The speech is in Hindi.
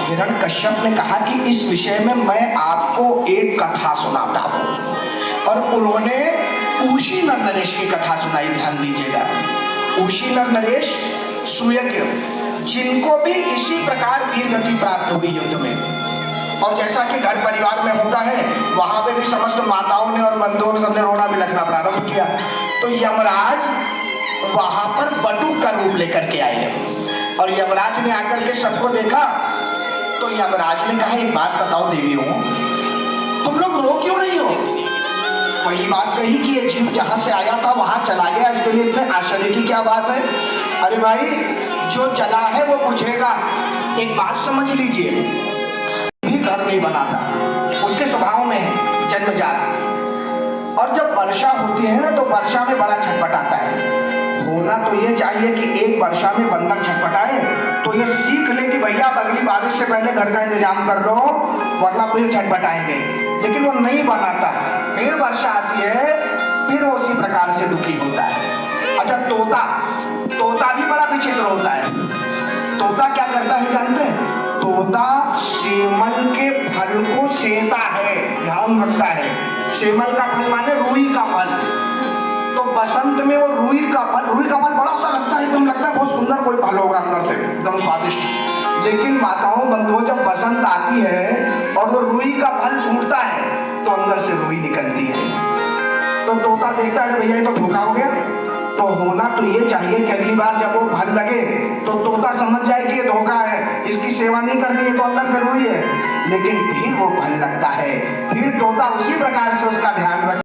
हिरण्यकश्यप ने कहा कि इस विषय में मैं आपको एक कथा सुनाता हूँ। और उन्होंने उसी नर नरेश की कथा सुनाई। ध्यान दीजिएगा, उसी नर नरेश सुयज्ञ, जिनको भी इसी प्रकार वीर गति प्राप्त हुई युद्ध में। और जैसा कि घर परिवार में होता है, वहां पे भी समस्त माताओं ने और बंधुओं ने सबने रोना बिलखना प्रारंभ किया। तो यमराज वहां पर बटुक का रूप लेकर के आए। और यमराज ने आकर के सबको देखा तो यमराज ने कहा, एक बात बताओ देवियों, तुम लोग रो क्यों रही हो? वही बात कही कि ये जीव जहां से आया था वहां चला गया, इसके लिए इतने आश्चर्य की क्या बात है? अरे भाई, जो चला है वो पूछेगा। एक बात समझ लीजिए, भी घर नहीं बनाता, उसके स्वभाव में है जन्मजात। और जब वर्षा होती है ना, तो वर्षा में बड़ा छटपटाता है। होना तो ये चाहिए कि एक वर्षा में बंदर छटपटाए तो ये सीख ले कि भैया अगली बारिश से पहले घर का इंतजाम कर लो, वरना फिर छटपटाएंगे। लेकिन वो नहीं बनाता, फिर वर्षा आती है, फिर वो उसी प्रकार से दुखी होता है। अच्छा, तोता भी बड़ा विचित्र होता है। तोता क्या करता है जानते हैं? तोता सेमल के फल को सेता है, ध्यान रखता है। सेमल का फल माने रुई का फल। तो बसंत में वो रुई का फल बड़ा सा लगता है, एकदम लगता है बहुत सुंदर कोई फल होगा अंदर से, एकदम स्वादिष्ट। लेकिन माताओं बंधुओं, जब बसंत आती है और वो रुई का फल टूटता है तो अंदर से रुई निकलती है। तो तोता देखता है भैया ये तो धोखा हो गया। तो होना तो ये चाहिए कि अगली बार जब वो फल लगे तो तोता समझ जाए कि ये धोखा है, इसकी सेवा नहीं करनी है, तो अंदर से रुई है। लेकिन फिर वो फल लगता है, फिर तोता उसी प्रकार से उसका ध्यान रख